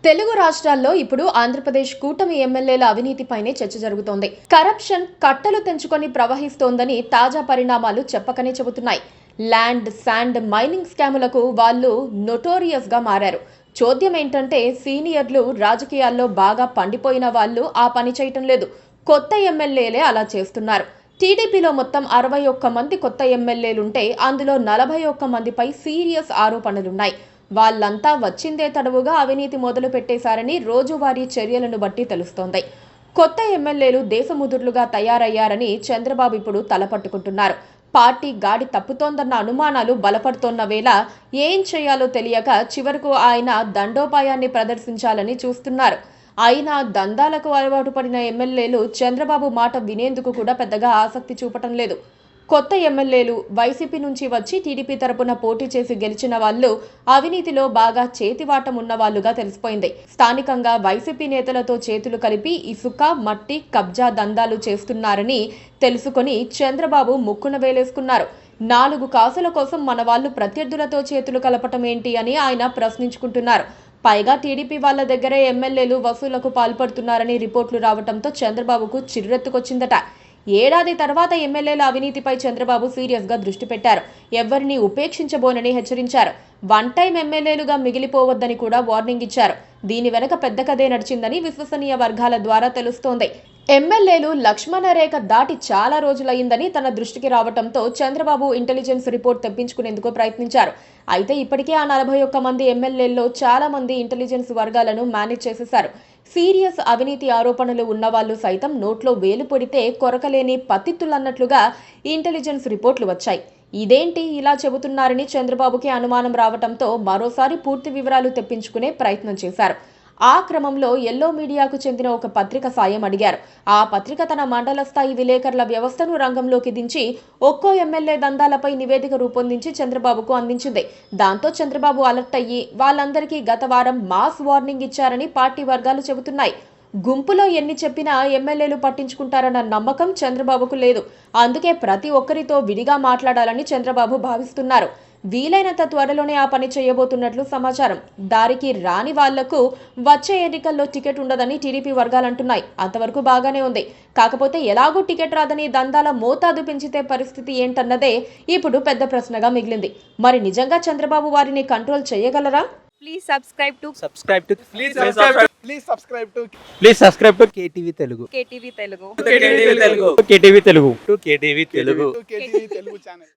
తెలుగు రాష్ట్రాల్లో ఇప్పుడు ఆంధ్రప్రదేశ్ కూటమి ఎమ్మెల్యేల అవినీతిపైనే చర్చ జరుగుతోంది. కరప్షన్ కట్టలు తెంచుకొని ప్రవహిస్తోందని తాజా పరిణామాలు చెప్పకనే చెబుతున్నాయి. ల్యాండ్, శాండ్, మైనింగ్ స్కాములకు వాళ్ళు నోటోరియస్ గా మారారు. చోద్యం ఏంటంటే సీనియర్లు రాజకీయాల్లో బాగా పండిపోయిన వాళ్ళు ఆ పని చేయటం లేదు. కొత్త ఎమ్మెల్యేలే అలా చేస్తున్నారు. టీడీపీలో మొత్తం 61 మంది కొత్త ఎమ్మెల్యేలుంటే అందులో 41 మందిపై సీరియస్ ఆరోపణలున్నాయి. వాళ్ళంతా వచ్చిందే తడవుగా అవినీతి మొదలు పెట్టేశారని రోజువారీ చర్యలను బట్టి తెలుస్తోంది. కొత్త ఎమ్మెల్యేలు దేశముదుర్లుగా తయారయ్యారని చంద్రబాబు ఇప్పుడు తలపట్టుకుంటున్నారు. పార్టీ గాడి తప్పుతోందన్న అనుమానాలు బలపడుతోన్న వేళ ఏం చేయాలో తెలియక చివరకు ఆయన దండోపాయాన్ని ప్రదర్శించాలని చూస్తున్నారు. అయినా దందాలకు అలవాటు పడిన ఎమ్మెల్యేలు చంద్రబాబు మాట వినేందుకు కూడా పెద్దగా ఆసక్తి చూపటం లేదు. కొత్త ఎమ్మెల్యేలు వైసీపీ నుంచి వచ్చి టీడీపీ తరపున పోటీ చేసి గెలిచిన వాళ్ళు అవినీతిలో బాగా చేతివాటం ఉన్నవాళ్లుగా తెలిసిపోయింది. స్థానికంగా వైసీపీ నేతలతో చేతులు కలిపి ఇసుక, మట్టి కబ్జా దందాలు చేస్తున్నారని తెలుసుకొని చంద్రబాబు ముక్కున వేలేసుకున్నారు. 4 కాసుల కోసం మన వాళ్ళు ప్రత్యర్థులతో చేతులు కలపటం ఏంటి అని ఆయన ప్రశ్నించుకుంటున్నారు. పైగా టీడీపీ వాళ్ళ దగ్గరే ఎమ్మెల్యేలు వసూళ్లకు పాల్పడుతున్నారని రిపోర్టులు రావడంతో చంద్రబాబుకు చిర్రెత్తుకొచ్చిందట. ఏడాది తర్వాత ఎమ్మెల్యేల అవినీతిపై చంద్రబాబు సీరియస్ గా దృష్టి పెట్టారు. ఎవరిని ఉపేక్షించబోనని హెచ్చరించారు. వన్ టైం ఎమ్మెల్యేలుగా మిగిలిపోవద్దని కూడా వార్నింగ్ ఇచ్చారు. దీని వెనక పెద్ద కథే నడిచిందని విశ్వసనీయ వర్గాల ద్వారా తెలుస్తోంది. ఎమ్మెల్యేలు లక్ష్మణరేఖ దాటి చాలా రోజులయ్యిందని తన దృష్టికి రావడంతో చంద్రబాబు ఇంటెలిజెన్స్ రిపోర్ట్ తెప్పించుకునేందుకు ప్రయత్నించారు. అయితే ఇప్పటికే ఆ 41 మంది ఎమ్మెల్యేల్లో చాలా మంది ఇంటెలిజెన్స్ వర్గాలను మేనేజ్ చేసేశారు. సీరియస్ అవినీతి ఆరోపణలు ఉన్నవాళ్లు సైతం నోట్లో వేలు పొడితే కొరకలేని పతిత్తులన్నట్లుగా ఇంటెలిజెన్స్ రిపోర్టులు వచ్చాయి. ఇదేంటి ఇలా చెబుతున్నారని చంద్రబాబుకి అనుమానం రావడంతో మరోసారి పూర్తి వివరాలు తెప్పించుకునే ప్రయత్నం చేశారు. ఆ క్రమంలో ఎల్లో మీడియాకు చెందిన ఒక పత్రిక సాయం అడిగారు. ఆ పత్రిక తన మండల స్థాయి విలేకరుల వ్యవస్థను రంగంలోకి దించి ఒక్కో ఎమ్మెల్యే దందాలపై నివేదిక రూపొందించి చంద్రబాబుకు అందించింది. దాంతో చంద్రబాబు అలర్ట్ అయ్యి వాళ్ళందరికీ గత వారం మాస్ వార్నింగ్ ఇచ్చారని పార్టీ వర్గాలు చెబుతున్నాయి. గుంపులో ఎన్ని చెప్పినా ఎమ్మెల్యేలు పట్టించుకుంటారన్న నమ్మకం చంద్రబాబుకు లేదు. అందుకే ప్రతి ఒక్కరితో విడిగా మాట్లాడాలని చంద్రబాబు భావిస్తున్నారు. వీలైనంత త్వరలోనే ఆ పని చేయబోతున్నట్లు సమాచారం. దారికి రాని వాళ్లకు వచ్చే ఎన్నికల్లో టికెట్ ఉండదని టీడీపీ వర్గాలంటున్నాయి. అంతవరకు బాగానే ఉంది. కాకపోతే ఎలాగూ టికెట్ రాదని దందాల మోతాదు పెంచితే పరిస్థితి ఏంటన్నదే ఇప్పుడు పెద్ద ప్రశ్నగా మిగిలింది. మరి నిజంగా చంద్రబాబు వారిని కంట్రోల్ చేయగలరా? Please subscribe to KTV Telugu. KTV Telugu. KTV Telugu. KTV Telugu channel.